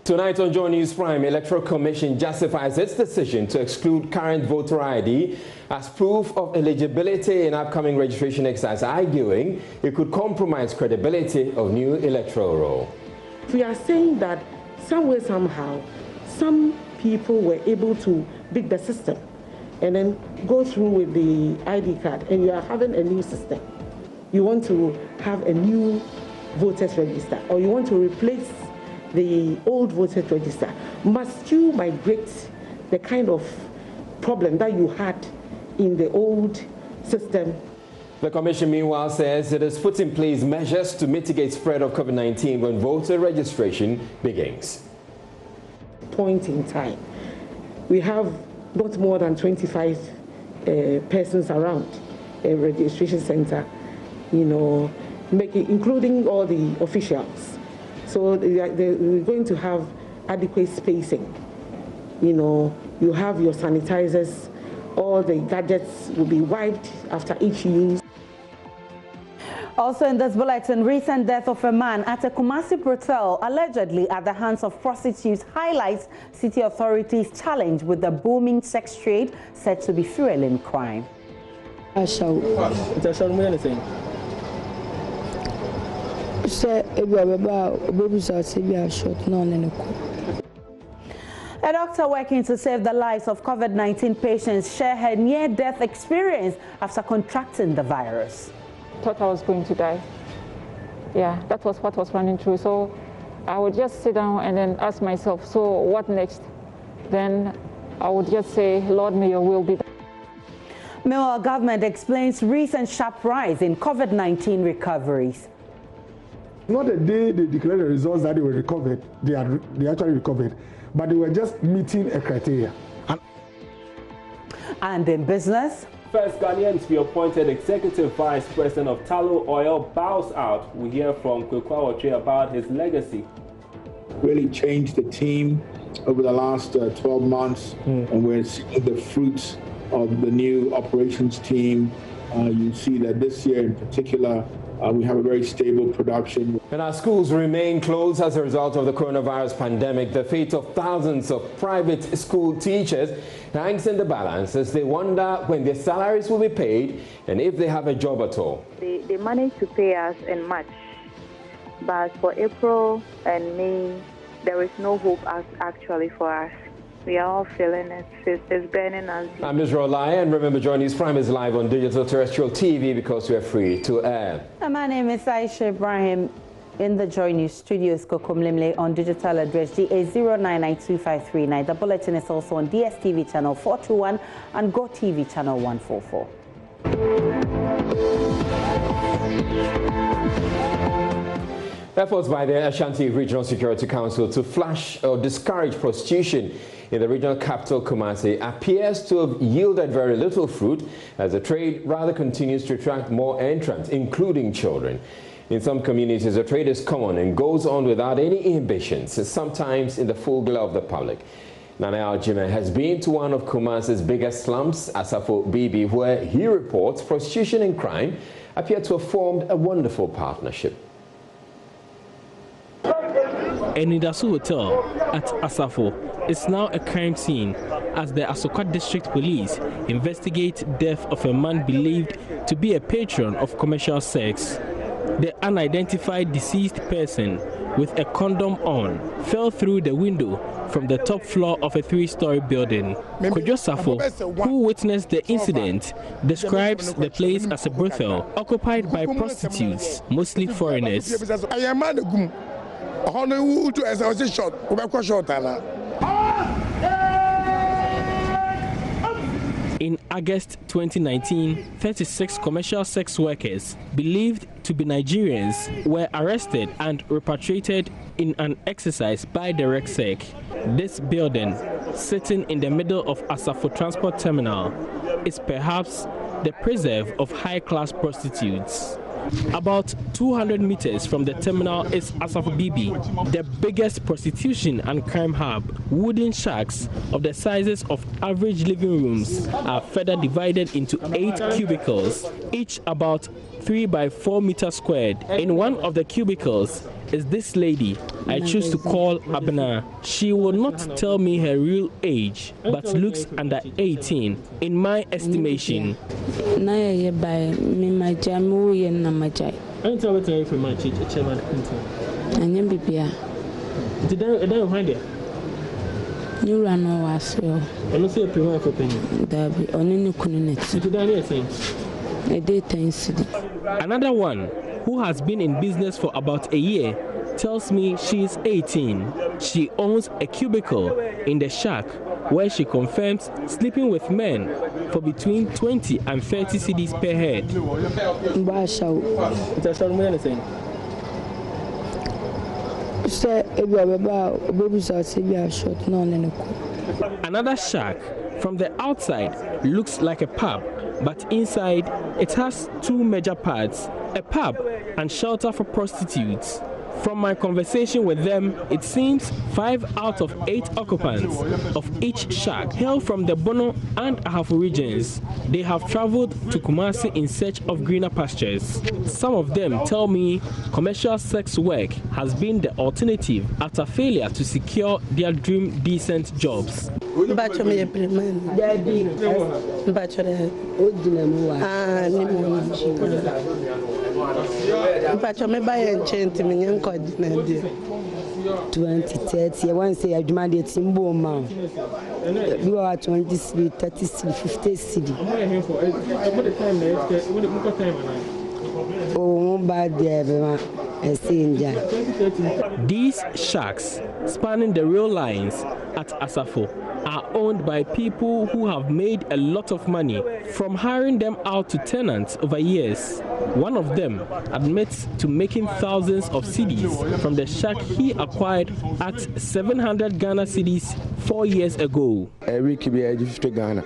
Tonight on Joy News Prime, Electoral Commission justifies its decision to exclude current voter ID as proof of eligibility in upcoming registration exercise, arguing it could compromise credibility of new electoral roll. We are saying that somewhere, somehow, some people were able to beat the system and then go through with the ID card, and you are having a new system. You want to have a new voters register, or you want to replace the old voters register. Must you migrate the kind of problem that you had in the old system? The Commission, meanwhile, says it has put in place measures to mitigate spread of COVID-19 when voter registration begins. Point in time, we have not more than 25 persons around a registration center, including all the officials. So we're going to have adequate spacing. You have your sanitizers, all the gadgets will be wiped after each use. Also in this bulletin, recent death of a man at a Kumasi brothel allegedly at the hands of prostitutes highlights city authorities' challenge with the booming sex trade said to be fueling crime. A doctor working to save the lives of COVID-19 patients shared her near-death experience after contracting the virus. Thought I was going to die. Yeah, that was what was running through. So I would just sit down and then ask myself, so what next? Then I would just say, Lord, may your will be done. Meanwhile, government explains recent sharp rise in COVID-19 recoveries. Not the day they declared the results that they were recovered, they actually recovered, but they were just meeting a criteria. And in business? First Ghanaian to be appointed Executive Vice President of Tallow Oil bows out. We hear from Kwekwa about his legacy. Really changed the team over the last 12 months, and we're seeing the fruits of the new operations team. You see that this year in particular, we have a very stable production. And our schools remain closed as a result of the coronavirus pandemic. The fate of thousands of private school teachers hangs in the balance as they wonder when their salaries will be paid and if they have a job at all. They managed to pay us in March, but for April and May, there is no hope actually for us. We are all feeling it. It's burning us. I'm Ms. Rolai, and remember, Joy News Prime is live on digital terrestrial TV because we are free to air. And my name is Aisha Ibrahim. In the Joy News studios, Kokom Limle on digital address GA09925339. The bulletin is also on DSTV channel 421 and GoTV channel 144. Efforts by the Ashanti Regional Security Council to flash or discourage prostitution in the regional capital Kumasi appears to have yielded very little fruit, as the trade rather continues to attract more entrants, including children. In some communities, the trade is common and goes on without any inhibitions, sometimes in the full glare of the public. Nana Aljime has been to one of Kumasi's biggest slums, Asafo Bibi, where he reports prostitution and crime appear to have formed a wonderful partnership. Enidasu Hotel at Asafo is now a crime scene as the Asokwa District Police investigate death of a man believed to be a patron of commercial sex. The unidentified deceased person with a condom on fell through the window from the top floor of a 3-story building. Kojo Safo, who witnessed the incident, describes the place as a brothel occupied by prostitutes, mostly foreigners. In August 2019, 36 commercial sex workers believed to be Nigerians were arrested and repatriated in an exercise by the RECSEC. This building, sitting in the middle of Asafo Transport Terminal, is perhaps the preserve of high-class prostitutes. About 200 meters from the terminal is Asafo Bibi, the biggest prostitution and crime hub. Wooden shacks of the sizes of average living rooms are further divided into 8 cubicles, each about 3 by 4 meters squared. In one of the cubicles, is this lady I choose to call Abena. She will not tell me her real age, but looks under 18 in my estimation. Another one who has been in business for about a year tells me she is 18. She owns a cubicle in the shack where she confirms sleeping with men for between 20 and 30 cedis per head. Another shack from the outside looks like a pub, but inside it has two major parts, a pub and shelter for prostitutes. From my conversation with them, it seems 5 out of 8 occupants of each shack hail from the Bono and Ahafo regions. They have traveled to Kumasi in search of greener pastures. Some of them tell me commercial sex work has been the alternative after failure to secure their dream decent jobs. These shacks, spanning the rail lines at Asafo, are owned by people who have made a lot of money from hiring them out to tenants over years. One of them admits to making thousands of cedis from the shack he acquired at 700 Ghana cedis 4 years ago. Every week I 50 Ghana.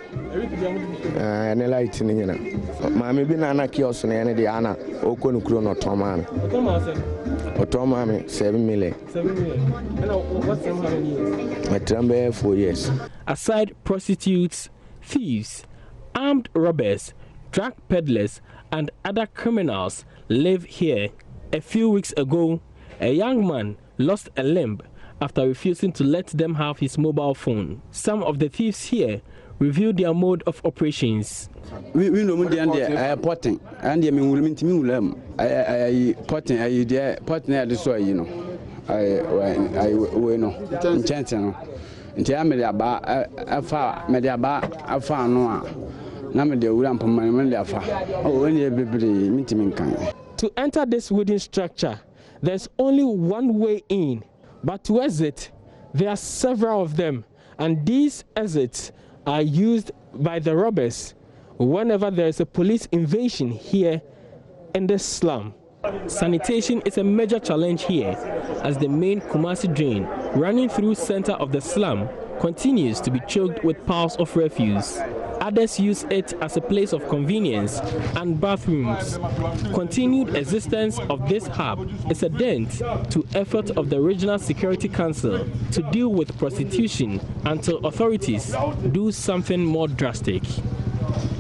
And I like to know. Mammy been an kiosk and any Anna Okon Chrono Tomami. Otomami 7 million. 7 million. And what's 700 years? I travel 4 years. Aside prostitutes, thieves, armed robbers, drug peddlers, and other criminals live here. A few weeks ago, a young man lost a limb after refusing to let them have his mobile phone. Some of the thieves here reveal their mode of operations. We know I potting and I mean I potting I potting at the soil, you know. I know chanting. Until I made a far, made a bar, a far no. To enter this wooden structure, there's only one way in, but to exit, there are several of them, and these exits are used by the robbers whenever there is a police invasion here in this slum. Sanitation is a major challenge here, as the main Kumasi drain running through center of the slum continues to be choked with piles of refuse. Others use it as a place of convenience and bathrooms. Continued existence of this hub is a dent to effort of the Regional Security Council to deal with prostitution until authorities do something more drastic.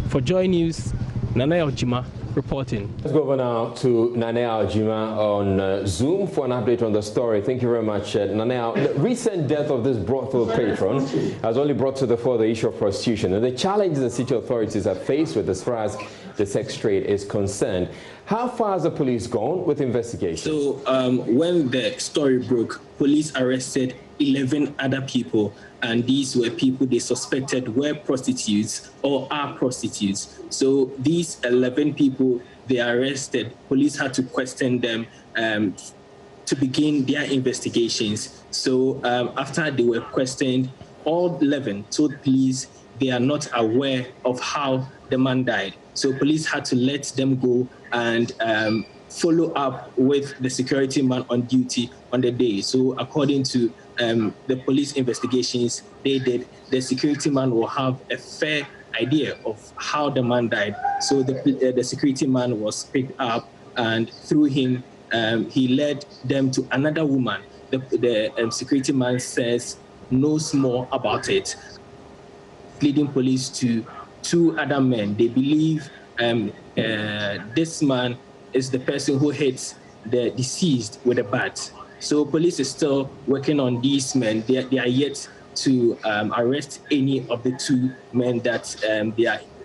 For Joy News, Nana Ojima reporting. Let's go over now to Nanea Ojima on Zoom for an update on the story. Thank you very much, Nanea. The recent death of this brothel patron has only brought to the fore the issue of prostitution and the challenges the city authorities are faced with as far as the sex trade is concerned. How far has the police gone with investigations? So when the story broke, police arrested 11 other people, and these were people they suspected were prostitutes or are prostitutes. So these 11 people they arrested, police had to question them to begin their investigations. So after they were questioned, all 11 told police they are not aware of how the man died. So police had to let them go and follow up with the security man on duty on the day. So according to the police investigations they did, the security man will have a fair idea of how the man died. So the security man was picked up, and through him, he led them to another woman. The security man says knows more about it, leading police to 2 other men. They believe this man is the person who hit the deceased with a bat. So police is still working on these men. They are yet to arrest any of the two men that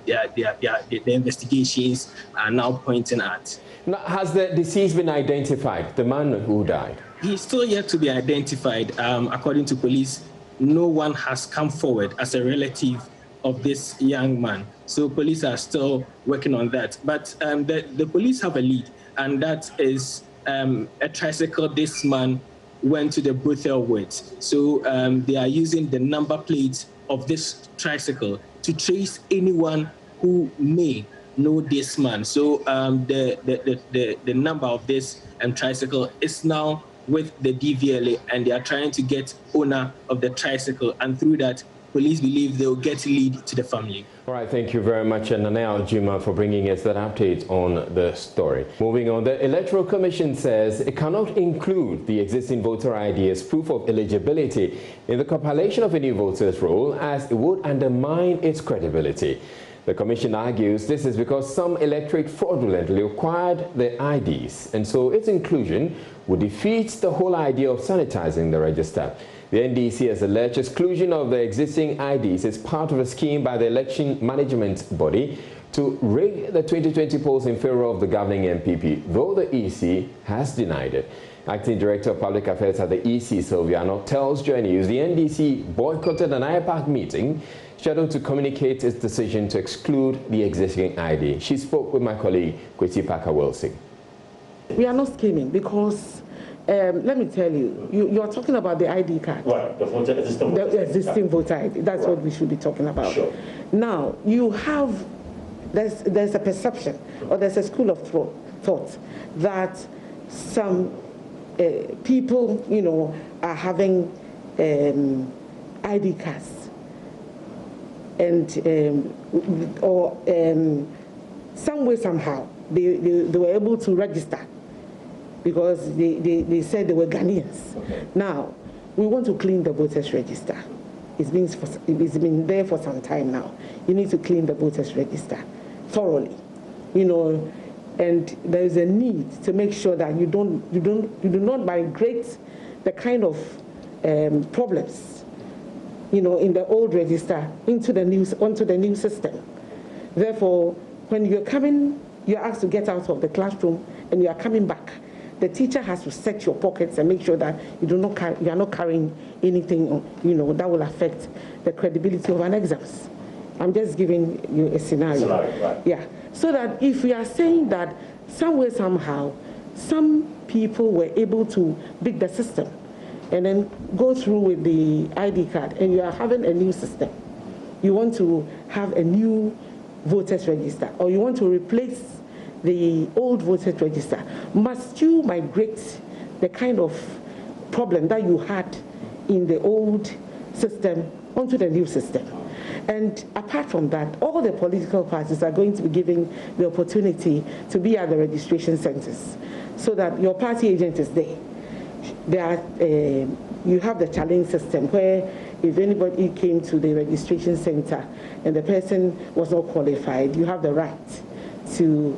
the investigations are now pointing at. Now, has the deceased been identified, the man who died? He's still yet to be identified. According to police, no one has come forward as a relative of this young man. So police are still working on that. But the police have a lead, and that is a tricycle this man went to the brothel with. So they are using the number plate of this tricycle to trace anyone who may know this man. So the number of this tricycle is now with the DVLA, and they are trying to get owner of the tricycle, and through that, police believe they will get lead to the family. All right, thank you very much, Nanea Juma, for bringing us that update on the story. Moving on, the Electoral Commission says it cannot include the existing voter ID as proof of eligibility in the compilation of a new voter's roll, as it would undermine its credibility. The Commission argues this is because some electorate fraudulently acquired the IDs, and so its inclusion would defeat the whole idea of sanitizing the register. The NDC has alleged exclusion of the existing IDs is part of a scheme by the election management body to rig the 2020 polls in favor of the governing MPP, though the EC has denied it. Acting Director of Public Affairs at the EC, Sylviano, tells Joy News the NDC boycotted an IPAC meeting scheduled to communicate its decision to exclude the existing ID. She spoke with my colleague, Kwesi Parker-Wilson. We are not scheming because, let me tell you, you are talking about the ID card. Right, the existing voter ID. That's right. What we should be talking about. Sure. Now, you have, there's a perception, or there's a school of thought that some people, you know, are having ID cards, and some way, somehow, they were able to register because they said they were Ghanaians. Okay. Now, we want to clean the voters register. It's been there for some time now. You need to clean the voters register thoroughly, you know, and there is a need to make sure that you do not migrate the kind of problems, you know, in the old register onto the new system. Therefore, when you're asked to get out of the classroom and you are coming back, the teacher has to search your pockets and make sure that you are not carrying anything, you know, that will affect the credibility of an exams. I'm just giving you a scenario. Right. Yeah. So that if we are saying that some way, somehow, some people were able to beat the system and then go through with the ID card, and you are having a new system, you want to have a new voters register, or you want to replace the old voters register, must you migrate the kind of problem that you had in the old system onto the new system? And apart from that, all the political parties are going to be given the opportunity to be at the registration centers so that your party agent is there. You have the challenge system where if anybody came to the registration center and the person was not qualified, you have the right to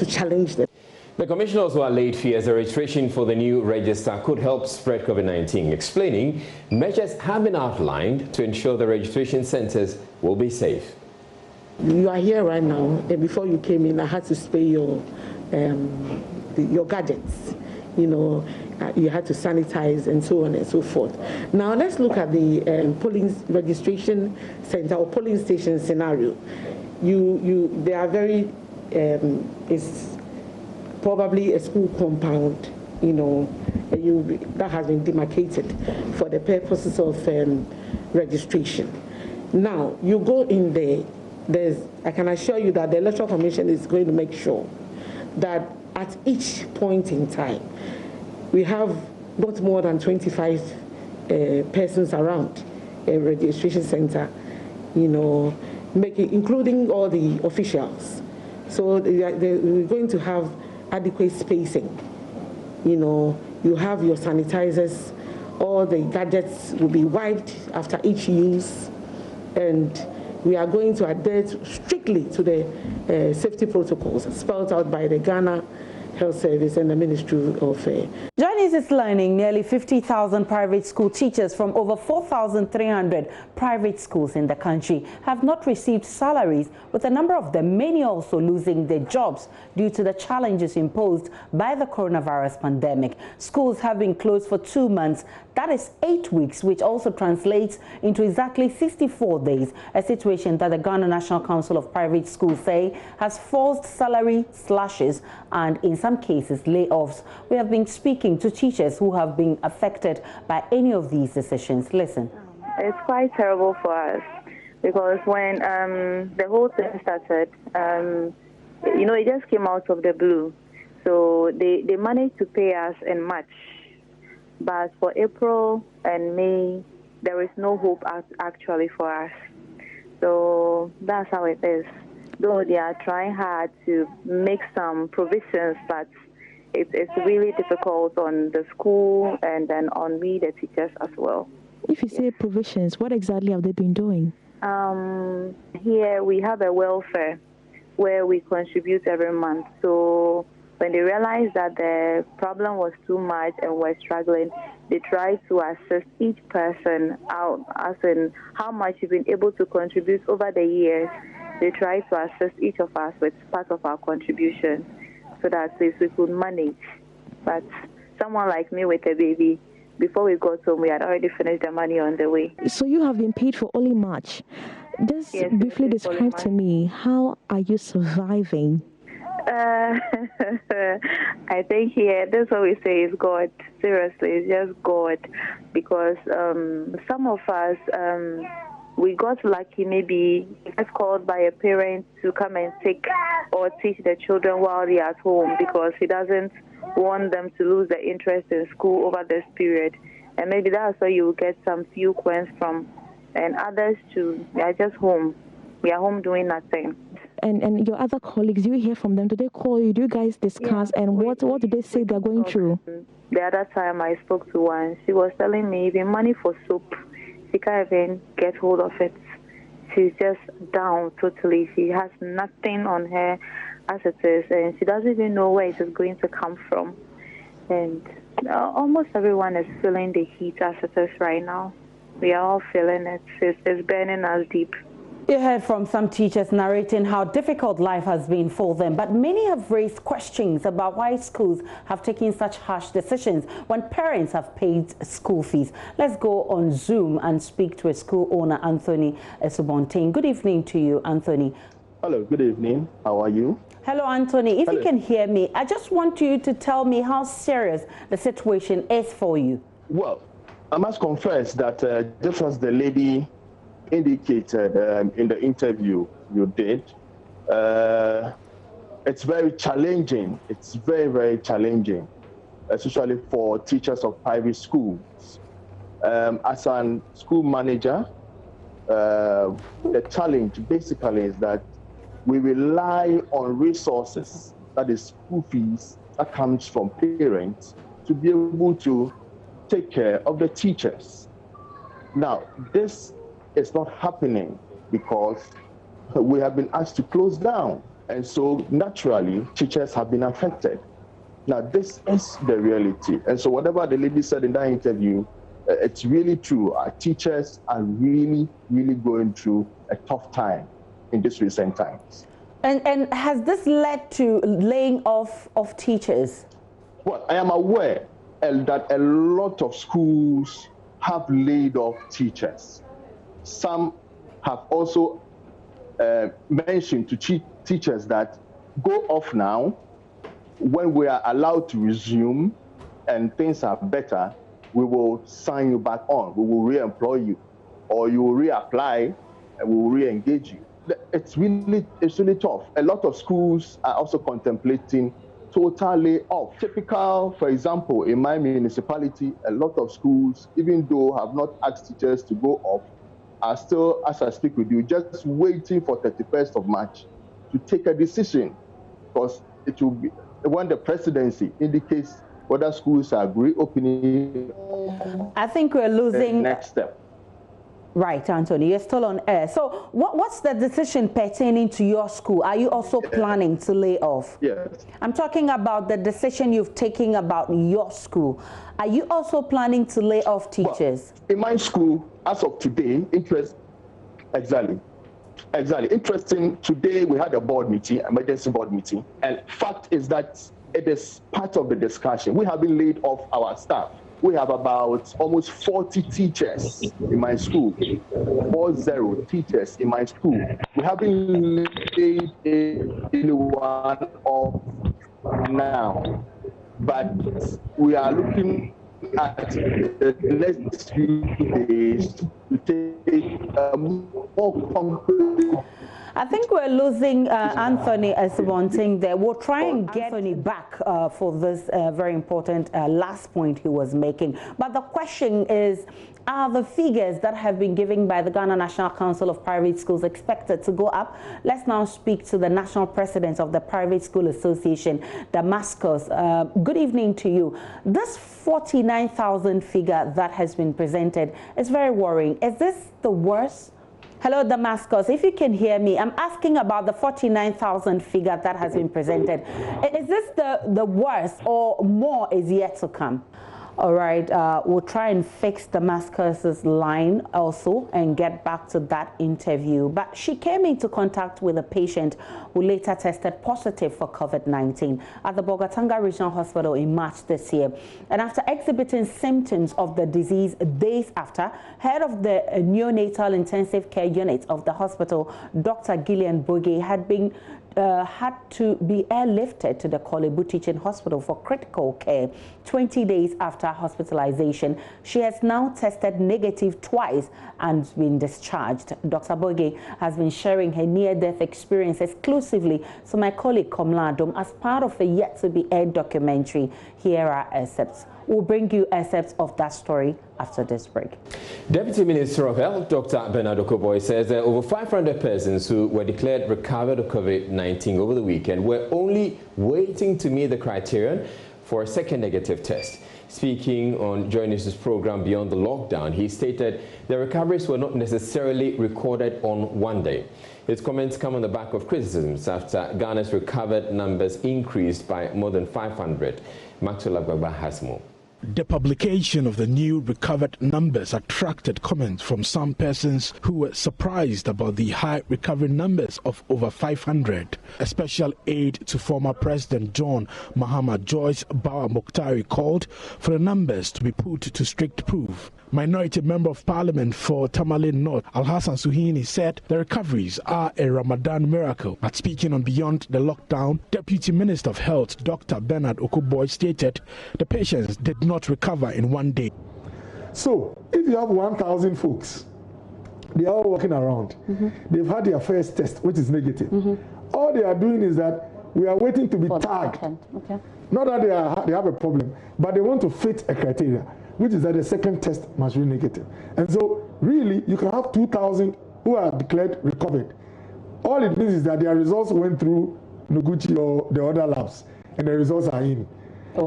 challenge them. The Commission also allayed fears the registration for the new register could help spread COVID-19, explaining measures have been outlined to ensure the registration centers will be safe. You are here right now, and before you came in, I had to spray your gadgets. You know, you had to sanitize and so on and so forth. Now let's look at the polling registration center or polling station scenario. They are very, it's probably a school compound, you know, that has been demarcated for the purposes of registration. Now, you go in there, I can assure you that the Electoral Commission is going to make sure that at each point in time, we have not more than 25 persons around a registration center, you know, including all the officials. So we're going to have adequate spacing. You know, you have your sanitizers, all the gadgets will be wiped after each use, and we are going to adhere strictly to the safety protocols spelled out by the Ghana Health Service and the Ministry of Joining is learning, nearly 50,000 private school teachers from over 4,300 private schools in the country have not received salaries, with a number of them, many also losing their jobs due to the challenges imposed by the coronavirus pandemic. Schools have been closed for 2 months. That is 8 weeks, which also translates into exactly 64 days, a situation that the Ghana National Council of Private Schools say has forced salary slashes and, in some cases, layoffs. We have been speaking to teachers who have been affected by any of these decisions. Listen. It's quite terrible for us because when the whole thing started, it just came out of the blue. So they managed to pay us in March. But for April and May, there is no hope actually for us. So that's how it is. Though they are trying hard to make some provisions, but it's really difficult on the school and then on we, the teachers, as well. If you say provisions, what exactly have they been doing? Here we have a welfare where we contribute every month. So when they realized that the problem was too much and we're struggling, they tried to assist each person out, as in how much you've been able to contribute over the years. They tried to assist each of us with part of our contribution so that we could manage. But someone like me with a baby, before we got home, we had already finished the money on the way. So you have been paid for only March. Just briefly describe to me, how are you surviving? I think here, that's what we say is God. Seriously, it's just God. Because some of us, we got lucky, maybe just called by a parent to come and take or teach the children while they're at home because he doesn't want them to lose their interest in school over this period. And maybe that's why you will get some few coins from, and others too. They are just home. We are home doing nothing. And your other colleagues, do you hear from them? Do they call you? Do you guys discuss? And what do they say they're going through? The other time I spoke to one, she was telling me even money for soap, she can't even get hold of it. She's just down totally. She has nothing on her as it is, and she doesn't even know where it is going to come from. And almost everyone is feeling the heat as it is right now. We are all feeling it. It's burning us deep. You heard from some teachers narrating how difficult life has been for them, but many have raised questions about why schools have taken such harsh decisions when parents have paid school fees. Let's go on Zoom and speak to a school owner, Anthony Esubontain. Good evening to you, Anthony. Hello, good evening. How are you? Hello, Anthony. If you can hear me, I just want you to tell me how serious the situation is for you. Well, I must confess that just as the lady indicated in the interview you did, it's very challenging. It's very, very challenging, especially for teachers of private schools. As a school manager, the challenge basically is that we rely on resources, that is school fees, that comes from parents, to be able to take care of the teachers. Now, this is not happening because we have been asked to close down. And so naturally, teachers have been affected. Now, this is the reality. And so whatever the lady said in that interview, it's really true. Our teachers are really, really going through a tough time in these recent times. And has this led to laying off of teachers? Well, I am aware that a lot of schools have laid off teachers. Some have also mentioned to teachers that go off now. When we are allowed to resume and things are better, we will sign you back on. We will re-employ you, or you will reapply and we will re-engage you. It's really tough. A lot of schools are also contemplating total layoff. Typical, for example, in my municipality, a lot of schools, even though have not asked teachers to go off, are still, as I speak with you, just waiting for 31st of March to take a decision, because it will be when the presidency indicates whether schools are reopening. I think we're losing. The next step. Right, Anthony, you're still on air. So what's the decision pertaining to your school? Are you also planning to lay off? Yes. I'm talking about the decision you've taken about your school. Are you also planning to lay off teachers? Well, in my school, as of today, Exactly. Interesting, today we had a board meeting, emergency board meeting, and fact is that it is part of the discussion. We have been laid off our staff. We have about almost 40 teachers in my school, 40 teachers in my school. We haven't laid anyone off now, but we are looking at the next few days to take a more concrete. I think we're losing Anthony Eswonting there. We'll try and get Anthony back for this very important last point he was making. But the question is, are the figures that have been given by the Ghana National Council of Private Schools expected to go up? Let's now speak to the National President of the Private School Association, Damascus. Good evening to you. This 49,000 figure that has been presented is very worrying. Is this the worst? Hello, Damascus. If you can hear me, I'm asking about the 49,000 figure that has been presented. Is this the worst, or more is yet to come? All right, we'll try and fix Damascus's line also and get back to that interview. But she came into contact with a patient who later tested positive for COVID-19 at the Bogatanga Regional Hospital in March this year. And after exhibiting symptoms of the disease days after, head of the neonatal intensive care unit of the hospital, Dr. Gillian Boge, had to be airlifted to the Kolebu Teaching Hospital for critical care 20 days after hospitalization. She has now tested negative twice and been discharged. Dr. Boge has been sharing her near-death experience exclusively to my colleague Komladom as part of a yet-to-be-aired documentary. Here are excerpts. We'll bring you excerpts of that story after this break. Deputy Minister of Health, Dr. Bernard Okoboy, says that over 500 persons who were declared recovered of COVID-19 over the weekend were only waiting to meet the criterion for a second negative test. Speaking on Joy News' program Beyond the Lockdown, he stated the recoveries were not necessarily recorded on one day. His comments come on the back of criticisms after Ghana's recovered numbers increased by more than 500. Maxwell Agbagba has more. The publication of the new recovered numbers attracted comments from some persons who were surprised about the high recovery numbers of over 500. A special aide to former President John Mahama, Joyce Bawa Mokhtari, called for the numbers to be put to strict proof. Minority Member of Parliament for Tamale North, Alhassan Suhini, said the recoveries are a Ramadan miracle. But speaking on Beyond the Lockdown, Deputy Minister of Health, Dr. Bernard Okoboy, stated the patients did not recover in one day. So, if you have 1,000 folks, they are all walking around. They've had their first test, which is negative. All they are doing is that we are waiting to be tagged. Not that they have a problem, but they want to fit a criteria, which is that the second test must be negative. And so, really, you can have 2,000 who are declared recovered. All it means is that their results went through Noguchi or the other labs, and the results are in.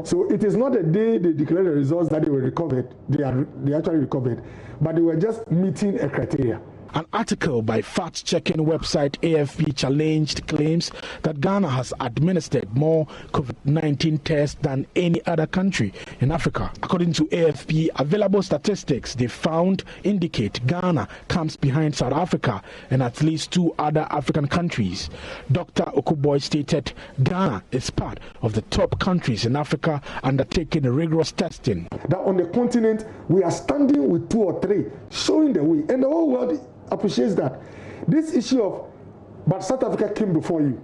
So it is not the day they declare the results that they were recovered, they actually recovered, but they were just meeting a criteria. An article by fact-checking website AFP challenged claims that Ghana has administered more COVID-19 tests than any other country in Africa. According to AFP, available statistics they found indicate Ghana comes behind South Africa and at least 2 other African countries. Dr. Okoboy stated Ghana is part of the top countries in Africa undertaking rigorous testing. That on the continent, we are standing with 2 or 3, showing the way, and the whole world appreciates that. This issue of, but South Africa came before you,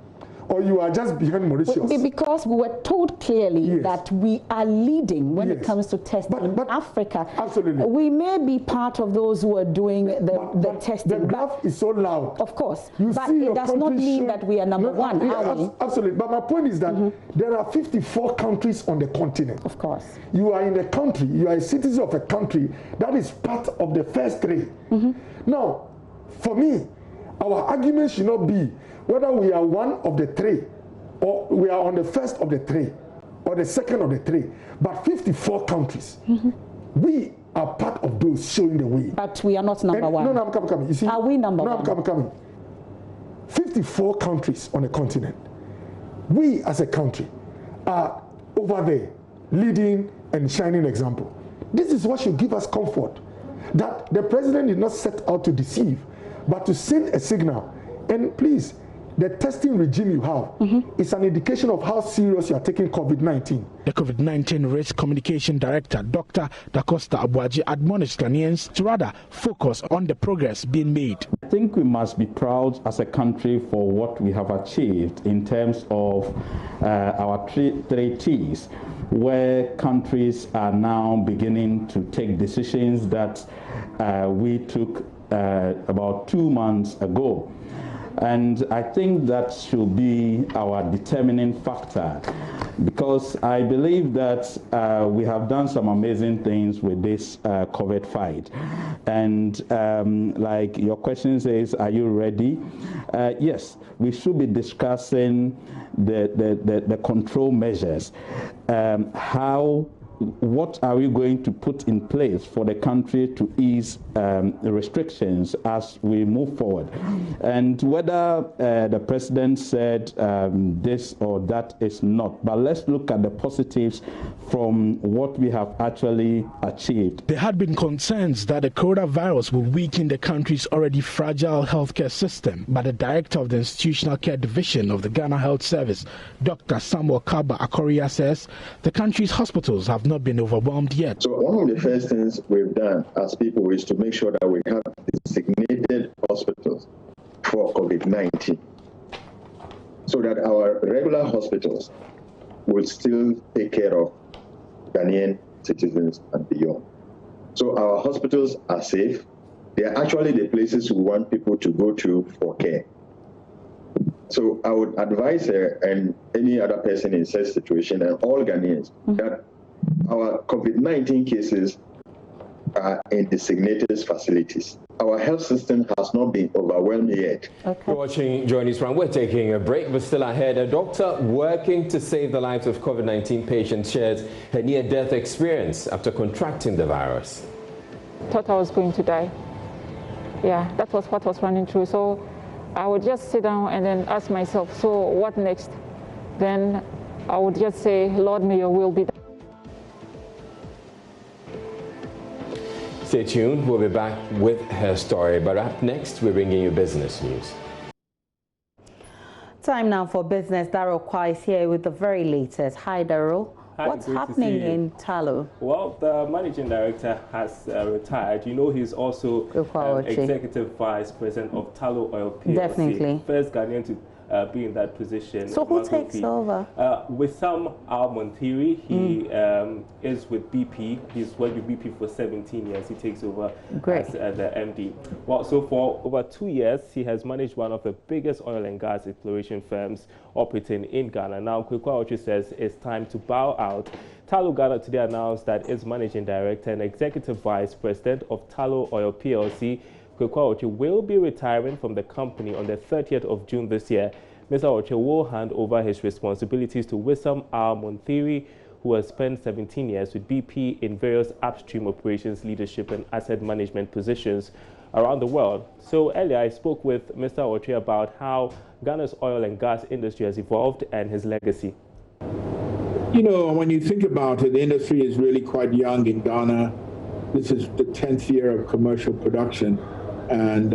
or you are just behind Mauritius. Because we were told clearly that we are leading when it comes to testing in Africa. Absolutely. We may be part of those who are doing the testing. The graph is so loud. Of course. But it does not mean that we are number one, are we? Absolutely. But my point is that there are 54 countries on the continent. Of course. You are in a country, you are a citizen of a country that is part of the first 3. Now, for me, our argument should not be whether we are one of the 3 or we are on the first of the 3 or the second of the 3, but 54 countries. We are part of those showing the way. But we are not number one. No, I'm coming. You see, are we number one? No, I'm coming. 54 countries on the continent. We as a country are over there, leading and shining example. This is what should give us comfort, that the president did not set out to deceive, but to send a signal. And please, the testing regime you have is an indication of how serious you are taking COVID-19. The COVID-19 Risk Communication Director, Dr. Da Costa Abuaji, admonished Ghanaians to rather focus on the progress being made. I think we must be proud as a country for what we have achieved in terms of our three T's, where countries are now beginning to take decisions that we took about 2 months ago. And I think that should be our determining factor, because I believe that we have done some amazing things with this COVID fight. And like your question says, are you ready? Yes, we should be discussing the control measures. What are we going to put in place for the country to ease the restrictions as we move forward? And whether the president said this or that is not, but let's look at the positives from what we have actually achieved. There had been concerns that the coronavirus would weaken the country's already fragile healthcare system, but the director of the Institutional Care Division of the Ghana Health Service, Dr. Samuel Kaba Akoria, says the country's hospitals have not been overwhelmed yet. So one of the first things we've done as people is to make sure that we have designated hospitals for COVID-19, so that our regular hospitals will still take care of Ghanaian citizens and beyond. So our hospitals are safe. They are actually the places we want people to go to for care. So I would advise her and any other person in such situation and all Ghanaians that our COVID-19 cases are in designated facilities. Our health system has not been overwhelmed yet. You're watching Joy News Round. We're taking a break, but still ahead. A doctor working to save the lives of COVID-19 patients shares her near-death experience after contracting the virus. Thought I was going to die. Yeah, that was what was running through. So I would just sit down and then ask myself, so what next? Then I would just say, Lord, may your will be done. Stay tuned. We'll be back with her story. But up next, we're bringing you business news. Time now for business. Daryl Kwa is here with the very latest. Hi, Daryl. What's happening in Talo? Well, the managing director has retired. You know, he's also executive vice president of Talo Oil PLC. Definitely. First Ghanaian to be in that position. So who takes over? Wissam Al-Monthiri. He is with BP. He's worked with BP for 17 years. He takes over as the MD. Well, so for over 2 years, he has managed one of the biggest oil and gas exploration firms operating in Ghana. Now, Kwekwa Ochi says it's time to bow out. Talo Ghana today announced that its managing director and executive vice president of Talo Oil PLC, Kwekwa Ochi, will be retiring from the company on the 30th of June this year. Mr. Ochi will hand over his responsibilities to Wissam Al-Monthiri, who has spent 17 years with BP in various upstream operations, leadership and asset management positions around the world. So earlier I spoke with Mr. Ochi about how Ghana's oil and gas industry has evolved and his legacy. You know, when you think about it, the industry is really quite young in Ghana. This is the 10th year of commercial production. And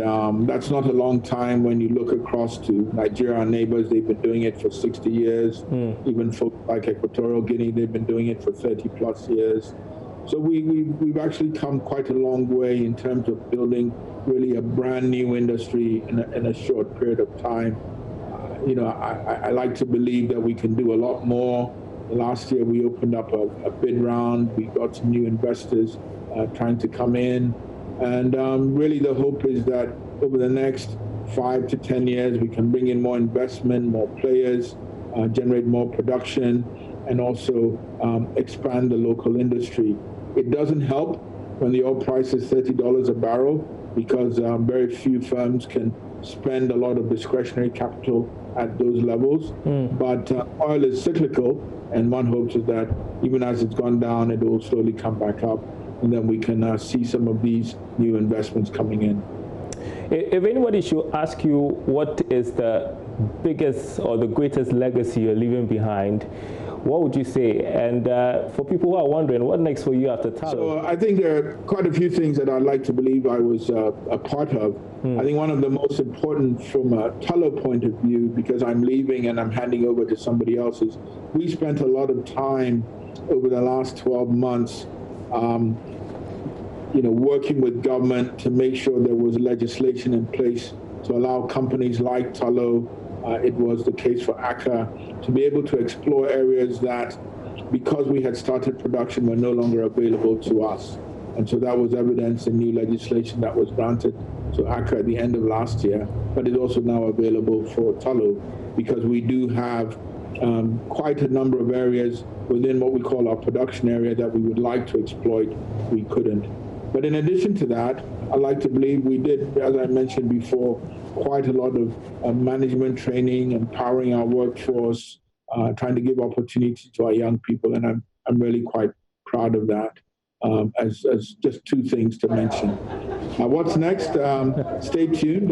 that's not a long time when you look across to Nigeria, our neighbors. They've been doing it for 60 years. Even folks like Equatorial Guinea, they've been doing it for 30 plus years. So we've actually come quite a long way in terms of building really a brand new industry in a short period of time. You know, I like to believe that we can do a lot more. Last year we opened up a bid round. We got some new investors trying to come in. And really the hope is that over the next 5 to 10 years, we can bring in more investment, more players, generate more production, and also expand the local industry. It doesn't help when the oil price is $30 a barrel, because very few firms can spend a lot of discretionary capital at those levels. But oil is cyclical, and one hopes is that even as it's gone down, it will slowly come back up. and then we can see some of these new investments coming in. If anybody should ask you what is the biggest or the greatest legacy you're leaving behind, what would you say? And for people who are wondering, what next for you after Tallow? So I think there are quite a few things that I'd like to believe I was a part of. I think one of the most important from a Tallow point of view, because I'm leaving and I'm handing over to somebody else, is we spent a lot of time over the last 12 months working with government to make sure there was legislation in place to allow companies like Tallow, it was the case for ACA, to be able to explore areas that, because we had started production, were no longer available to us. And so that was evidence in new legislation that was granted to ACA at the end of last year, but is also now available for Tallow, because we do have quite a number of areas within what we call our production area that we would like to exploit, we couldn't. But in addition to that, I like to believe we did, as I mentioned before, quite a lot of management training, empowering our workforce, trying to give opportunity to our young people, and I'm really quite proud of that. As just two things to mention. What's next? Stay tuned.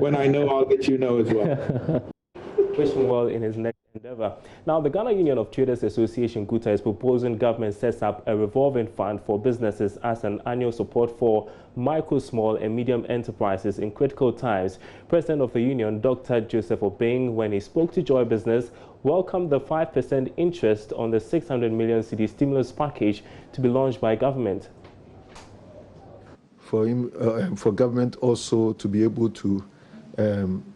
When I know, I'll let you know as well. Wish him well in his next endeavor. Now, the Ghana Union of Traders Association, GUTA, is proposing government sets up a revolving fund for businesses as an annual support for micro, small and medium enterprises in critical times. President of the union, Dr. Joseph Obeng, when he spoke to Joy Business, welcomed the 5% interest on the 600 million cedi stimulus package to be launched by government. For him, for government also to be able to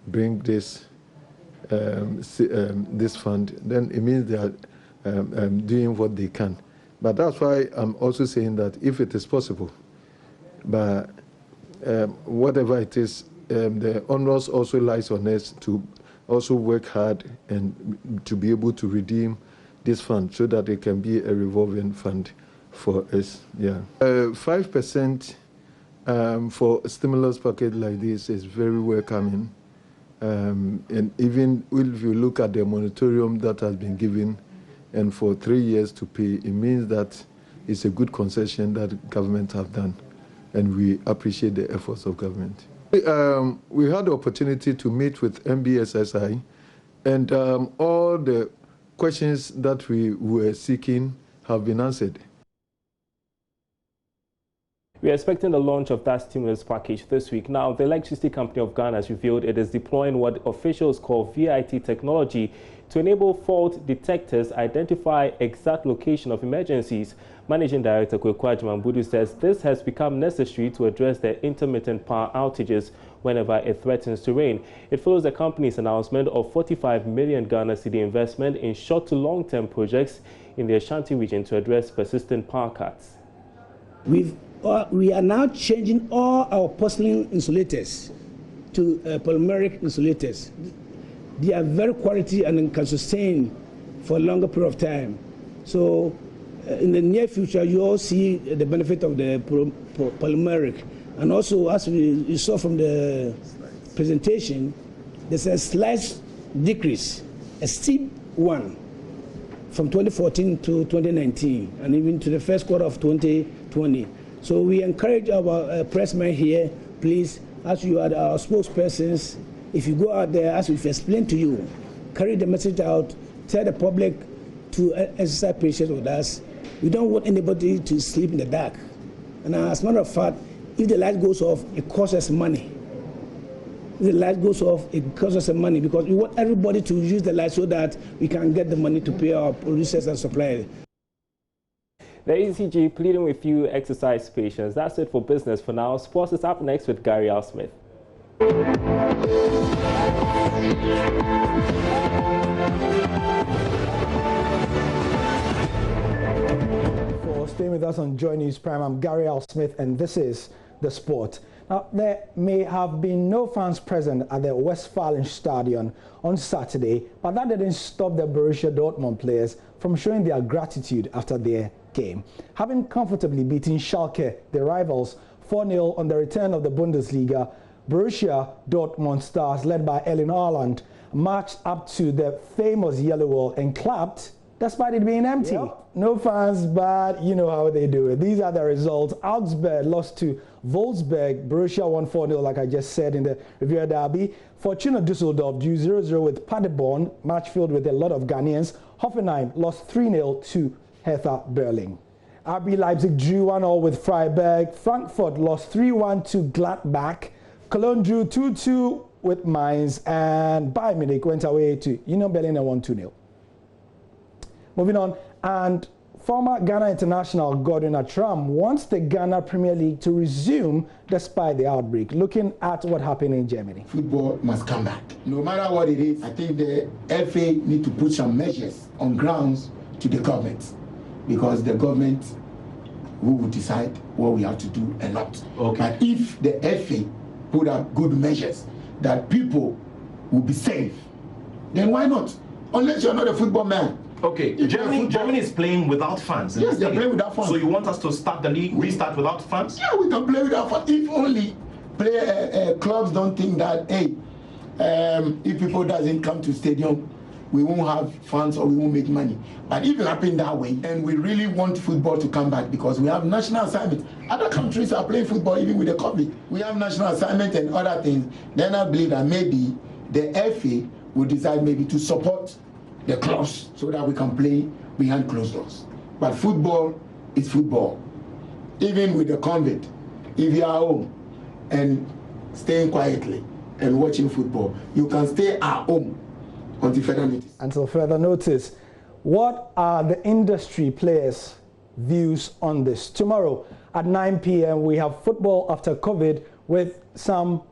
bring this this fund, then it means they are doing what they can. But that's why I'm also saying that if it is possible, but whatever it is, the onus also lies on us to also work hard and to be able to redeem this fund so that it can be a revolving fund for us. Yeah, 5% for a stimulus package like this is very welcoming. And even if you look at the moratorium that has been given, and for 3 years to pay, it means that it's a good concession that government have done, and we appreciate the efforts of government. We had the opportunity to meet with MBSSI, and all the questions that we were seeking have been answered. We are expecting the launch of that stimulus package this week. Now, the Electricity Company of Ghana has revealed it is deploying what officials call VIT technology to enable fault detectors identify exact location of emergencies. Managing Director Kwekwa Jimambudu says this has become necessary to address the intermittent power outages whenever it threatens to rain. It follows the company's announcement of 45 million Ghana cedi investment in short to long-term projects in the Ashanti region to address persistent power cuts. We are now changing all our porcelain insulators to polymeric insulators. They are very quality and can sustain for a longer period of time. So in the near future, you all see the benefit of the polymeric. And also, as you saw from the presentation, there's a slight decrease, a steep one, from 2014 to 2019, and even to the first quarter of 2020. So we encourage our pressmen here, please, as you are our spokespersons, if you go out there, as we've explained to you, carry the message out, tell the public to exercise patience with us. We don't want anybody to sleep in the dark. And as a matter of fact, if the light goes off, it costs us money. If the light goes off, it costs us money because we want everybody to use the light so that we can get the money to pay our producers and suppliers. The ECG pleading with you, exercise patience. That's it for business for now. Sports is up next with Gary L. Smith. For staying with us on Joy News Prime, I'm Gary L. Smith, and this is The Sport. Now, there may have been no fans present at the Westfalen Stadion on Saturday, but that didn't stop the Borussia Dortmund players from showing their gratitude after their game. Having comfortably beaten Schalke, the rivals, 4-0 on the return of the Bundesliga, Borussia Dortmund stars led by Erling Haaland marched up to the famous yellow wall and clapped despite it being empty. Yep. No fans, but you know how they do it. These are the results. Augsburg lost to Wolfsburg. Borussia won 4-0, like I just said, in the Riviera Derby. Fortuna Düsseldorf drew 0-0 with Paderborn, match filled with a lot of Ghanaians. Hoffenheim lost 3-0 to Hertha Berlin. RB Leipzig drew 1-0 with Freiburg. Frankfurt lost 3-1 to Gladbach. Cologne drew 2-2 with Mainz. And Bayern Munich went away to Union Berlin and won 2-0. Moving on, and former Ghana international Gordon Atram wants the Ghana Premier League to resume despite the outbreak. Looking at what happened in Germany. Football must come back. No matter what it is, I think the FA need to put some measures on grounds to the government, because the government who will decide what we have to do and not. Okay. But if the FA put up good measures that people will be safe, then why not? Unless you're not a football man. Okay, Germany is playing without fans. Yes, they're playing without fans. So you want us to start the league, restart without fans? Yeah, we can play without fans. If only clubs don't think that, hey, if people doesn't come to stadium, we won't have fans or we won't make money. But if it happens that way, and we really want football to come back because we have national assignment. Other countries are playing football even with the COVID. We have national assignment and other things. Then I believe that maybe the FA will decide maybe to support the clubs so that we can play behind closed doors. But football is football. Even with the COVID, if you are home and staying quietly and watching football, you can stay at home until further notice. Until further notice. What are the industry players' views on this? Tomorrow at 9 p.m. we have football after COVID with some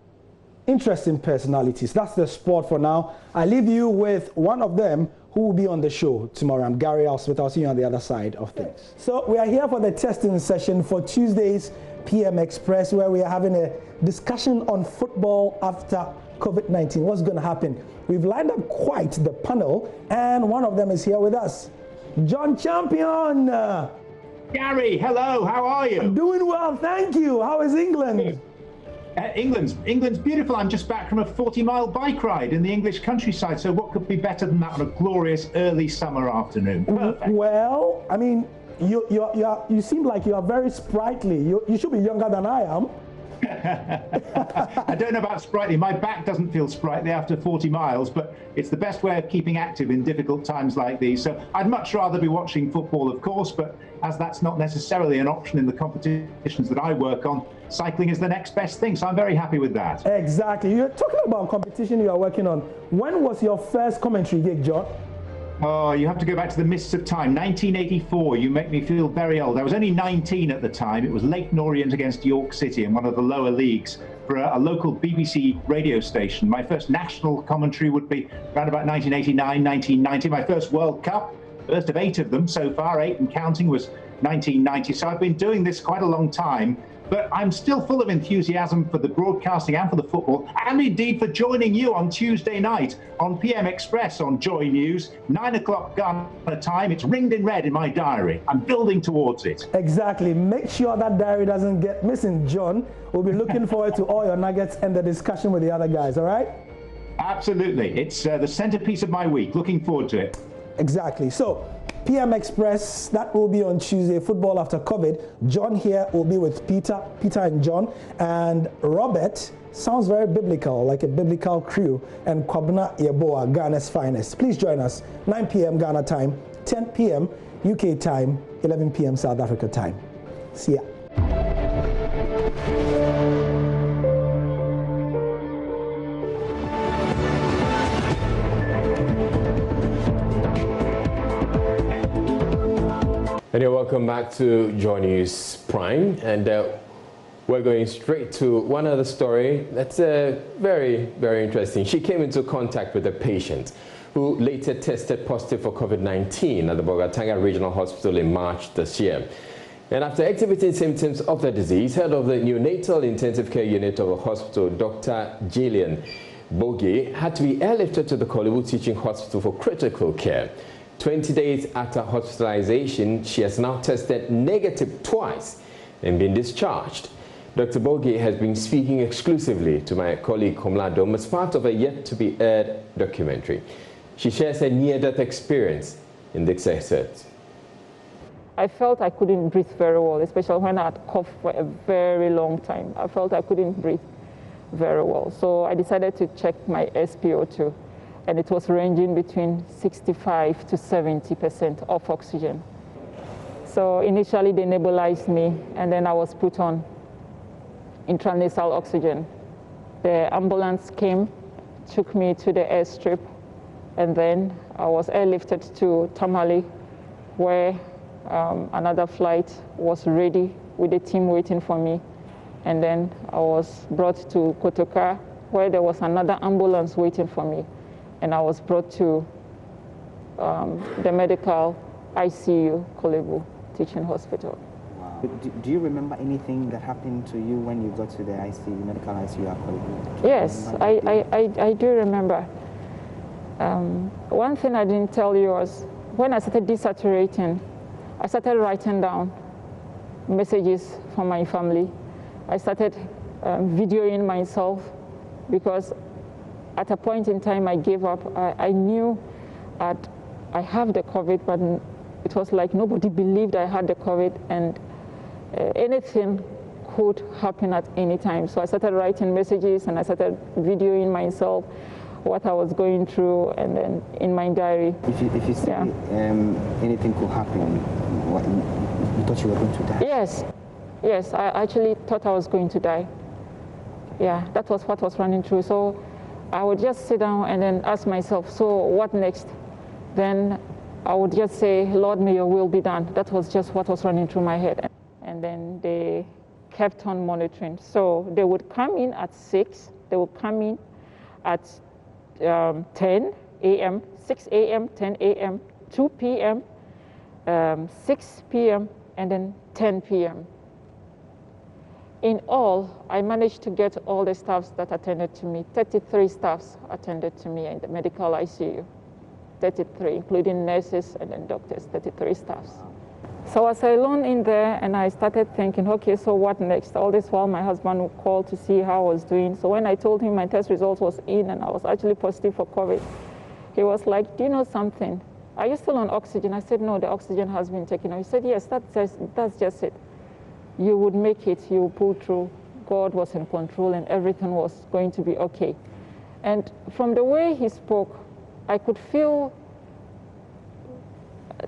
interesting personalities. That's the sport for now. I leave you with one of them who will be on the show tomorrow. I'm Gary Alsmith. I'll see you on the other side of things. So we are here for the testing session for Tuesday's PM Express, where we are having a discussion on football after COVID-19. What's going to happen? We've lined up quite the panel, and one of them is here with us. John Champion. Gary, hello. How are you? I'm doing well, thank you. How is England? England's beautiful. I'm just back from a 40-mile bike ride in the English countryside. So what could be better than that on a glorious early summer afternoon? Perfect. Well, I mean, you seem like you are very sprightly. You should be younger than I am. I don't know about sprightly. My back doesn't feel sprightly after 40 miles, but it's the best way of keeping active in difficult times like these. So I'd much rather be watching football, of course, but as that's not necessarily an option in the competitions that I work on, cycling is the next best thing. So I'm very happy with that. Exactly. You're talking about competition you are working on. When was your first commentary gig, John? Oh, you have to go back to the mists of time. 1984, you make me feel very old. I was only 19 at the time. It was Leyton Orient against York City in one of the lower leagues for a local BBC radio station. My first national commentary would be around about 1989, 1990. My first World Cup, first of 8 of them so far, 8 and counting, was 1990. So I've been doing this quite a long time. But I'm still full of enthusiasm for the broadcasting and for the football, and indeed for joining you on Tuesday night on PM Express on Joy News, 9 o'clock Ghana time. It's ringed in red in my diary. I'm building towards it. Exactly. Make sure that diary doesn't get missing, John. We'll be looking forward to all your nuggets and the discussion with the other guys, all right? Absolutely. It's the centerpiece of my week. Looking forward to it. Exactly. So, PM Express, that will be on Tuesday, football after COVID. John here will be with Peter and John, and Robert, sounds very biblical, like a biblical crew, and Kwabena Yeboah, Ghana's finest. Please join us, 9 p.m. Ghana time, 10 p.m. UK time, 11 p.m. South Africa time. See ya. And you're welcome back to Joy News Prime, and we're going straight to one other story that's very, very interesting. She came into contact with a patient who later tested positive for COVID-19 at the Bogatanga Regional Hospital in March this year. And after exhibiting symptoms of the disease, head of the neonatal intensive care unit of the hospital, Dr. Gillian Bogie, had to be airlifted to the Kolebu Teaching Hospital for critical care. 20 days after hospitalization, she has now tested negative twice and been discharged. Dr. Bogie has been speaking exclusively to my colleague Komla Dom as part of a yet-to-be-aired documentary. She shares her near-death experience in this excerpt. I felt I couldn't breathe very well, especially when I had coughed for a very long time. I felt I couldn't breathe very well. So I decided to check my SpO2, and it was ranging between 65 to 70% of oxygen. So initially they nebulized me, and then I was put on intranasal oxygen. The ambulance came, took me to the airstrip, and then I was airlifted to Tamale, where another flight was ready with the team waiting for me. And then I was brought to Kotoka, where there was another ambulance waiting for me. And I was brought to the medical ICU, Kolebu Teaching Hospital. Wow. Do you remember anything that happened to you when you got to the ICU, medical ICU at Kolebu? Yes, I do remember. One thing I didn't tell you was when I started desaturating, I started writing down messages from my family. I started videoing myself because at a point in time I gave up. I knew that I have the COVID, but it was like nobody believed I had the COVID, and anything could happen at any time. So I started writing messages and I started videoing myself, what I was going through, and then in my diary. If you say anything could happen, you thought you were going to die? Yes, I actually thought I was going to die. Yeah, that was what was running through. So I would just sit down and then ask myself, so what next? Then I would just say, Lord, may your will be done. That was just what was running through my head. And then they kept on monitoring. So they would come in at 6, they would come in at 10 a.m., 6 a.m., 10 a.m., 2 p.m., 6 p.m., and then 10 p.m. In all, I managed to get all the staffs that attended to me. 33 staffs attended to me in the medical ICU. 33, including nurses and then doctors, 33 staffs. So I was alone in there, and I started thinking, okay, so what next? All this while, my husband would call to see how I was doing. So when I told him my test results was in and I was actually positive for COVID, he was like, do you know something? Are you still on oxygen? I said, no, the oxygen has been taken away. He said, yes, that's just it. You would make it, you would pull through. God was in control and everything was going to be okay. And from the way he spoke, I could feel,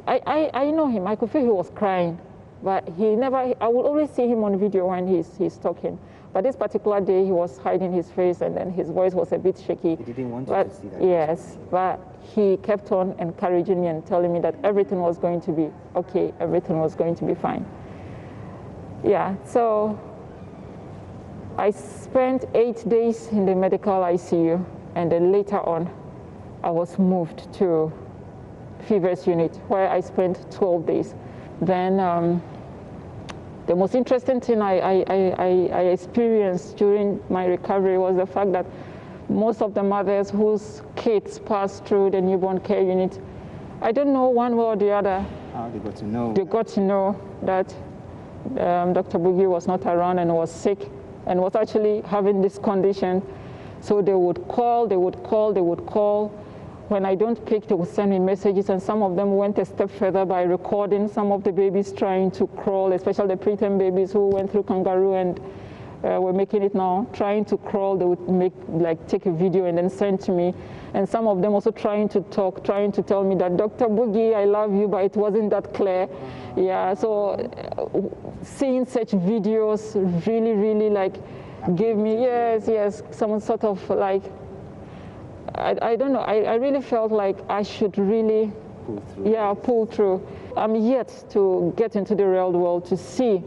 I know him, I could feel he was crying, but he never, I would always see him on video when he's talking. But this particular day, he was hiding his face and then his voice was a bit shaky. He didn't want you to see that. Yes, but he kept on encouraging me and telling me that everything was going to be okay, everything was going to be fine. Yeah, so I spent 8 days in the medical ICU, and then later on, I was moved to fevers unit where I spent 12 days. Then the most interesting thing I experienced during my recovery was the fact that most of the mothers whose kids passed through the newborn care unit, I don't know one way or the other. They got to know. They got to know that Dr. Boogie was not around and was sick and was actually having this condition. So they would call, they would call, they would call. When I don't pick, they would send me messages, and some of them went a step further by recording some of the babies trying to crawl, especially the preterm babies who went through kangaroo and were making it now, trying to crawl. They would take a video and then send to me. And some of them also trying to talk, trying to tell me that, Dr. Boogie, I love you, but it wasn't that clear. Yeah, so seeing such videos really, really gave me, yes, some sort of I don't know, I really felt like I should really pull through. I'm yet to get into the real world to see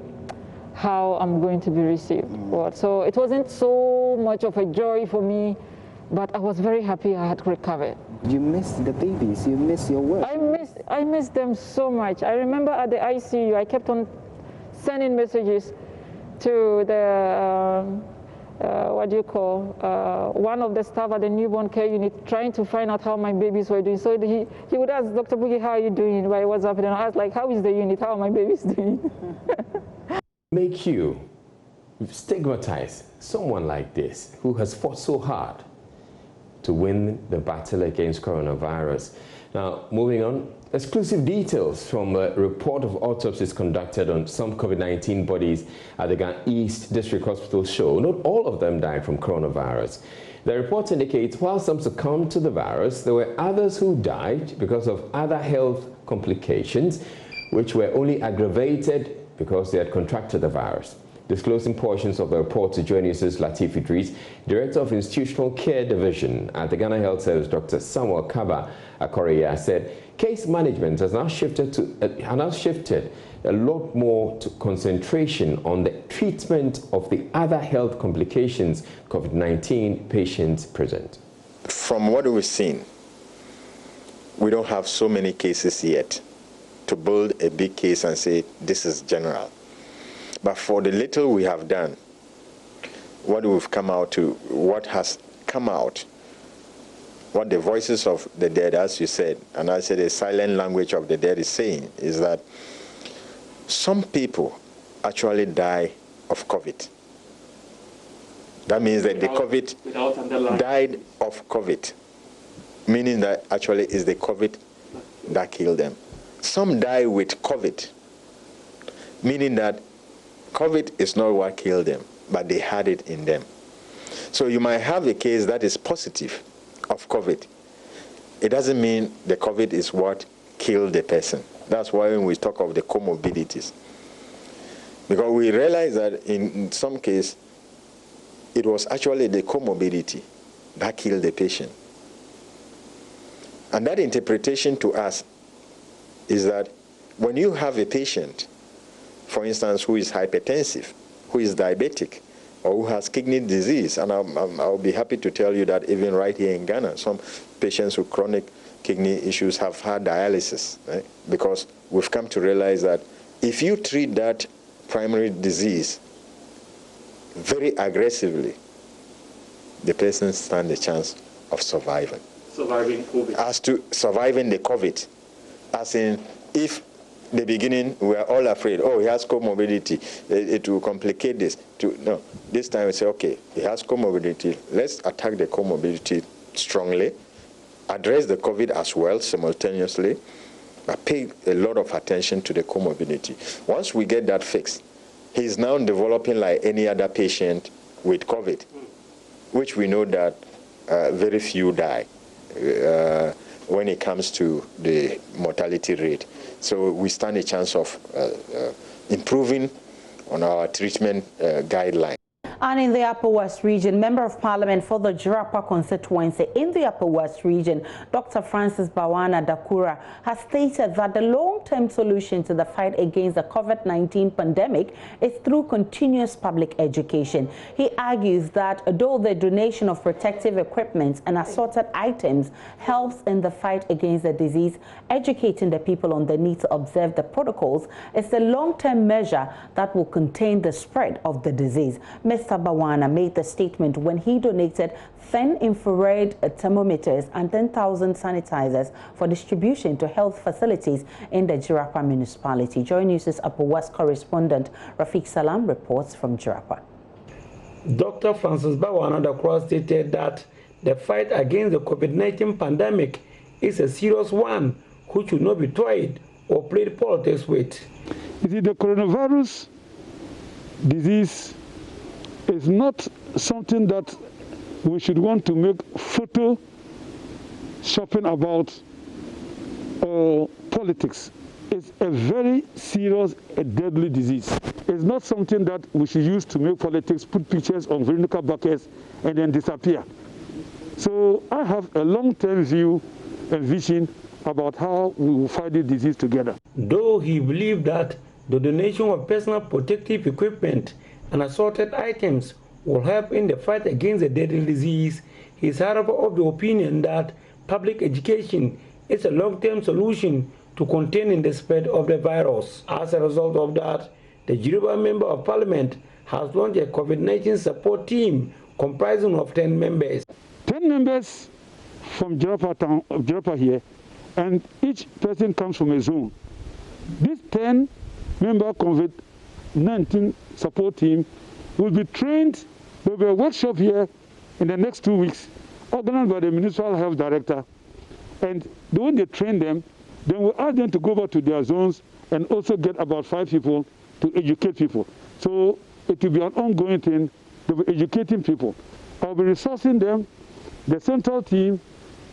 how I'm going to be received. So it wasn't so much of a joy for me, but I was very happy I had recovered. You miss the babies, you miss your work. I miss them so much. I remember at the ICU, I kept on sending messages to the one of the staff at the newborn care unit, trying to find out how my babies were doing. So he would ask, Dr. Boogie, how are you doing? By WhatsApp, and I was like, how is the unit? How are my babies doing? Make you stigmatize someone like this who has fought so hard to win the battle against coronavirus. Now, moving on, Exclusive details from a report of autopsies conducted on some COVID-19 bodies at the Ghana East District Hospital show not all of them died from coronavirus. The report indicates while some succumbed to the virus, there were others who died because of other health complications, which were only aggravated because they had contracted the virus. Disclosing portions of the report to Joy News' Latif Idris, Director of Institutional Care Division at the Ghana Health Service, Dr. Samuel Kaba Akoreya, said case management has now shifted a lot more to concentration on the treatment of the other health complications COVID-19 patients present. From what we've seen, we don't have so many cases yet to build a big case and say this is general. But for the little we have done, what has come out, what the voices of the dead, as you said, and I said the silent language of the dead is saying, is that some people actually die of COVID. That means that the COVID died of COVID, meaning that actually it's the COVID that killed them. Some die with COVID, meaning that COVID is not what killed them, but they had it in them. So you might have a case that is positive of COVID. It doesn't mean the COVID is what killed the person. That's why when we talk of the comorbidities. Because we realize that in some cases, it was actually the comorbidity that killed the patient. And that interpretation to us is that when you have a patient, for instance, who is hypertensive, who is diabetic, or who has kidney disease, and I'll be happy to tell you that even right here in Ghana, some patients with chronic kidney issues have had dialysis, right? Because we've come to realize that if you treat that primary disease very aggressively, the person stands a chance of surviving. Surviving COVID. As to surviving the COVID, as in if the beginning we are all afraid, oh, he has comorbidity, it will complicate this. No, this time we say, okay, he has comorbidity, let's attack the comorbidity strongly, address the COVID as well simultaneously, but pay a lot of attention to the comorbidity. Once we get that fixed, he's now developing like any other patient with COVID, which we know that very few die when it comes to the mortality rate. So we stand a chance of improving on our treatment guidelines. And in the Upper West region, Member of Parliament for the Jirapa constituency in the Upper West region, Dr. Francis Bawana Dakura, has stated that the long-term solution to the fight against the COVID-19 pandemic is through continuous public education. He argues that though the donation of protective equipment and assorted items helps in the fight against the disease, educating the people on the need to observe the protocols is a long-term measure that will contain the spread of the disease. Mr. Bawana made the statement when he donated 10 infrared thermometers and 10,000 sanitizers for distribution to health facilities in the Jirapa municipality. Joy News' Upper West correspondent Rafiq Salam reports from Jirapa. Dr. Francis Bawana Dakura stated that the fight against the COVID-19 pandemic is a serious one which should not be toyed or played politics with. You see, the coronavirus disease is not something that we should want to make photo shopping about or politics. It's a very serious and deadly disease. It's not something that we should use to make politics, put pictures on Veronica buckets and then disappear. So I have a long-term view and vision about how we will fight this disease together. Though he believed that the donation of personal protective equipment and assorted items will help in the fight against the deadly disease, he is however of the opinion that public education is a long-term solution to containing the spread of the virus. As a result of that, the Jirapa Member of Parliament has launched a COVID-19 support team comprising of 10 members. 10 members from Jirapa here, and each person comes from a zone. This 10-member COVID-19 support team will be trained. There will be a workshop here in the next 2 weeks, organized by the Municipal Health Director. And when they train them, Then we ask them to go over to their zones and also get about 5 people to educate people. So it will be an ongoing thing to be educating people. I'll be resourcing them, the central team,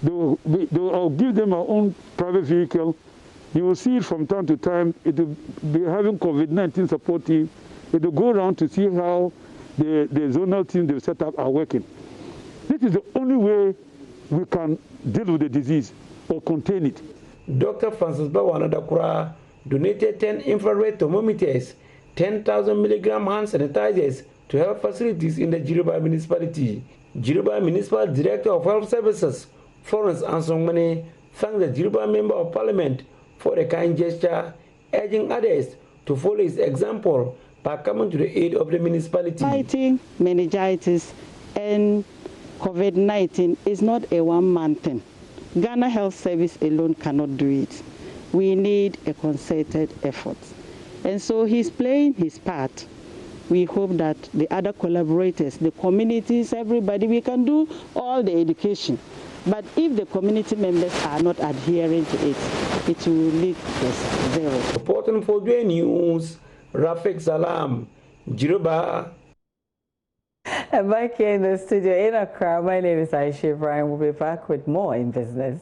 I'll give them our own private vehicle. You will see it from time to time. It will be having COVID-19 support team. It will go around to see how the zonal team they've set up are working. This is the only way we can deal with the disease or contain it. Dr. Francis Bawanadakura donated 10 infrared thermometers, 10,000 milligram hand sanitizers to health facilities in the Jiruba municipality. Jiruba Municipal Director of Health Services, Florence Ansongmane, thanked the Jiruba Member of Parliament for the kind gesture, urging others to follow his example by coming to the aid of the municipality. Fighting meningitis and COVID-19 is not a one-man thing. Ghana Health Service alone cannot do it. We need a concerted effort. And so he's playing his part. We hope that the other collaborators, the communities, everybody, we can do all the education. But if the community members are not adhering to it, it will lead to zero. Reporting for Dwayne News, Rafik Salam, Jiruba. And back here in the studio in Accra, my name is Aisha Brian. We'll be back with more in business.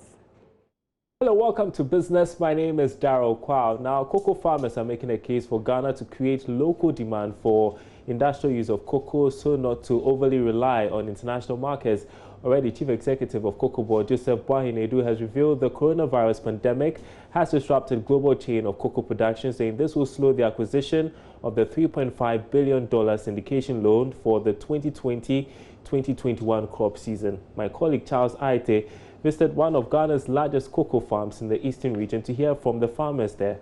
Hello, welcome to Business. My name is Daryl Kwao. Now, cocoa farmers are making a case for Ghana to create local demand for industrial use of cocoa so not to overly rely on international markets. Already, Chief Executive of Cocoa Board, Joseph Boahinedu, has revealed the coronavirus pandemic has disrupted global chain of cocoa production, saying this will slow the acquisition of the $3.5 billion syndication loan for the 2020-2021 crop season. My colleague Charles Aite visited one of Ghana's largest cocoa farms in the eastern region to hear from the farmers there.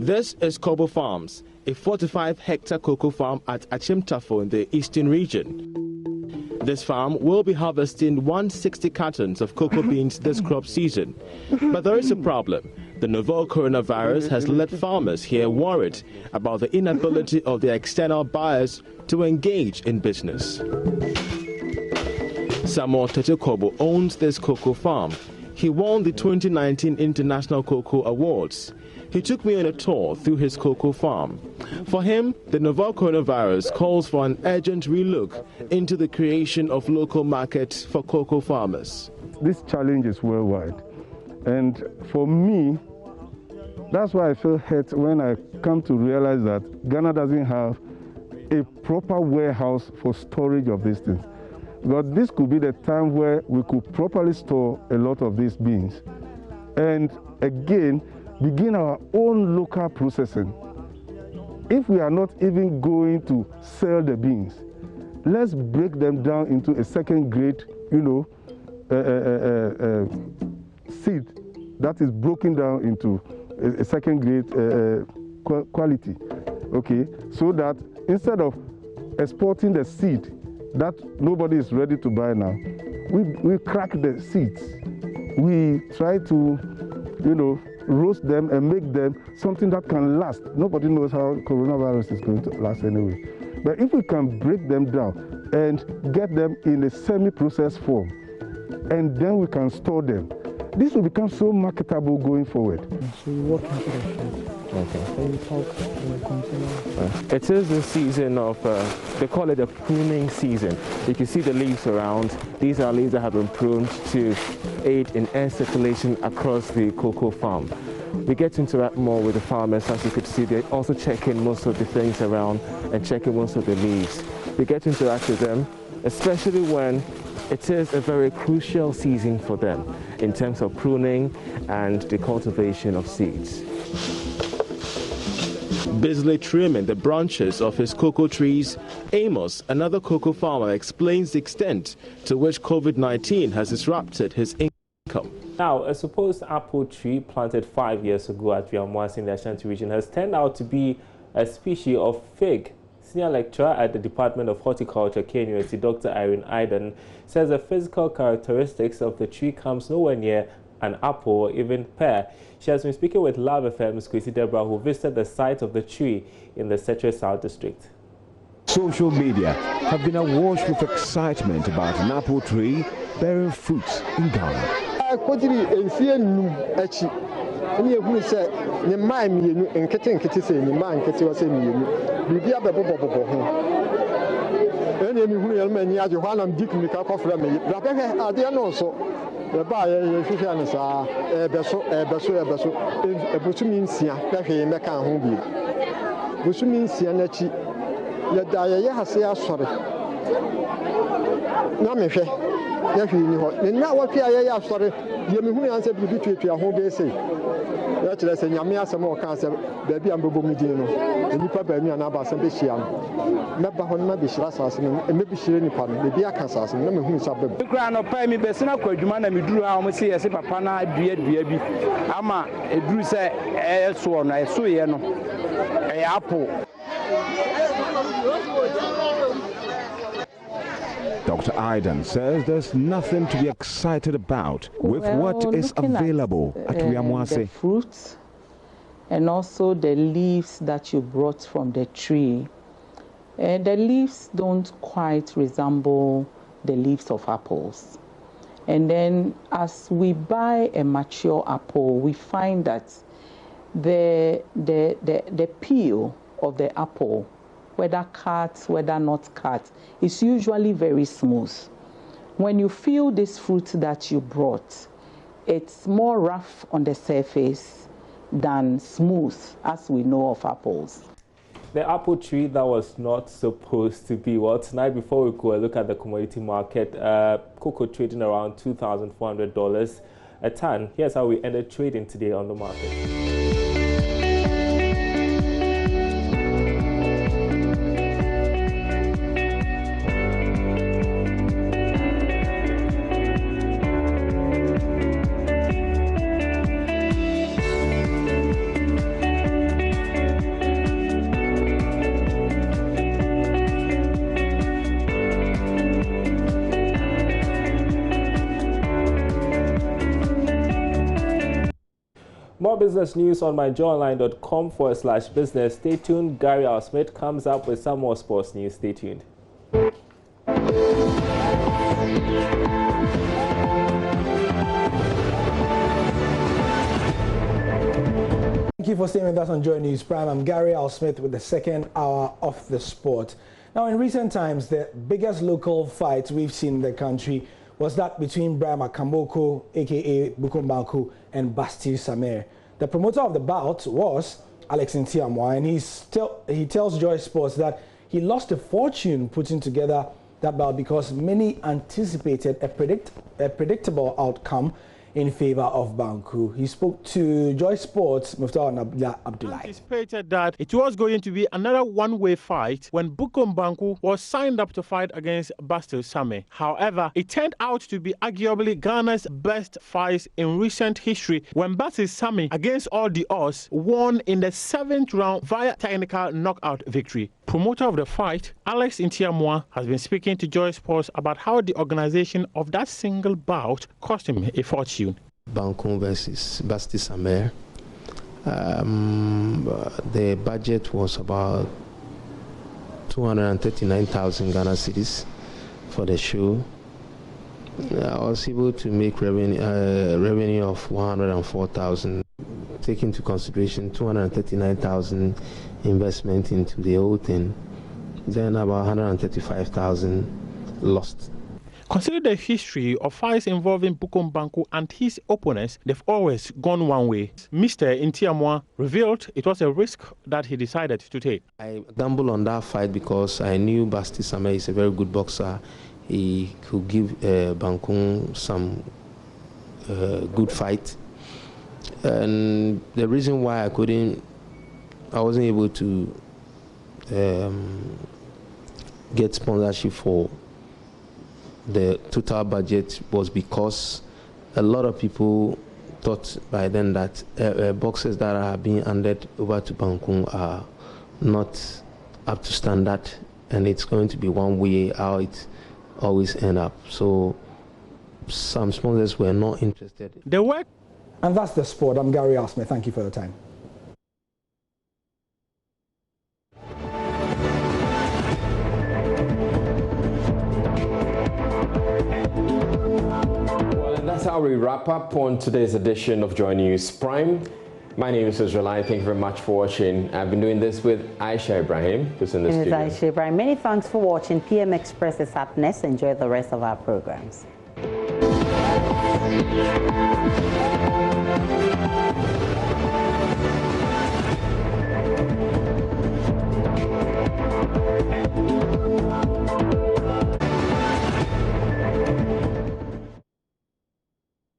This is Kobo Farms, a 45-hectare cocoa farm at Achimtafo in the eastern region. This farm will be harvesting 160 cartons of cocoa beans this crop season. But there is a problem. The novel coronavirus has led farmers here worried about the inability of their external buyers to engage in business. Samuel Tetekobo owns this cocoa farm. He won the 2019 International Cocoa Awards. He took me on a tour through his cocoa farm. For him, the novel coronavirus calls for an urgent relook into the creation of local markets for cocoa farmers. This challenge is worldwide. And for me, that's why I feel hurt when I come to realize that Ghana doesn't have a proper warehouse for storage of these things. But this could be the time where we could properly store a lot of these beans. And again, begin our own local processing. If we are not even going to sell the beans, let's break them down into a second grade, seed that is broken down into a second grade quality, okay? So that instead of exporting the seed that nobody is ready to buy now, we crack the seeds. We try to, roast them and make them something that can last. Nobody knows how coronavirus is going to last anyway. But if we can break them down and get them in a semi-processed form, and then we can store them, this will become so marketable going forward. So you walk into the shop. Okay. So you talk, you continue. It is the season of, they call it the pruning season. You can see the leaves around. These are leaves that have been pruned to aid in air circulation across the cocoa farm. We get to interact more with the farmers. As you could see, they're also checking most of the things around and checking most of the leaves. We get to interact with them, especially when it is a very crucial season for them in terms of pruning and the cultivation of seeds. Busily trimming the branches of his cocoa trees, Amos, another cocoa farmer, explains the extent to which COVID-19 has disrupted his income. Now, a supposed apple tree planted 5 years ago at Viamoasi in the Ashanti region has turned out to be a species of fig. Senior lecturer at the Department of Horticulture, KNUST, Dr. Irene Aiden, says the physical characteristics of the tree comes nowhere near an apple or even pear. She has been speaking with Love FM's Kwesi Deborah, who visited the site of the tree in the Setre South District. Social media have been awash with excitement about an apple tree bearing fruits in Ghana. Dr. Aidan says there's nothing to be excited about with what is available at Wiamwase. The fruits and also the leaves that you brought from the tree. The leaves don't quite resemble the leaves of apples. And then as we buy a mature apple, we find that the peel of the apple, whether cut, whether not cut, is usually very smooth. When you feel this fruit that you brought, it's more rough on the surface than smooth, as we know of apples. The apple tree that was not supposed to be. Well, tonight, before we go look at the commodity market, cocoa trading around $2,400 a ton. Here's how we ended trading today on the market. More business news on myjoyonline.com/business. Stay tuned. Gary Al Smith comes up with some more sports news. Stay tuned. Thank you for staying with us on Joy News Prime. I'm Gary Al Smith with the second hour of the sport. Now, in recent times, the biggest local fight we've seen in the country was that between Brian Makamboko, aka Bukom Banku, and Basti Samer. The promoter of the bout was Alex Ntiamwa, and he tells Joy Sports that he lost a fortune putting together that bout because many anticipated a predictable outcome in favor of Banku. He spoke to Joy Sports, Muftawar Abdullahi. Anticipated that it was going to be another one-way fight when Bukom Banku was signed up to fight against Basti Samer. However, it turned out to be arguably Ghana's best fight in recent history when Basti Samer, against all the odds, won in the 7th round via technical knockout victory. Promoter of the fight, Alex Ntiamwa, has been speaking to Joy Sports about how the organization of that single bout cost him a fortune. Banku versus Basti Samer. The budget was about 239,000 Ghana cedis for the show. I was able to make revenue of 104,000. Take into consideration 239,000 investment into the whole thing, then about 135,000 lost. Consider the history of fights involving Bukom Banku and his opponents. They've always gone one way. Mr. Ntiamwa revealed it was a risk that he decided to take. I gambled on that fight because I knew Basti Samer is a very good boxer. He could give Banku some good fight. And the reason why I wasn't able to get sponsorship for the total budget was because a lot of people thought by then that boxers that are being handed over to Banku are not up to standard, and it's going to be one way how it always end up. So some sponsors were not interested. The work. And that's the sport. I'm Gary Al Smith. Thank you for your time. how we wrap up on today's edition of Joy News Prime. My name is Israelite. Thank you very much for watching. I've been doing this with Aisha Ibrahim, who's in the studio. Aisha Ibrahim. Many thanks for watching. PM Express is up next. Enjoy the rest of our programs.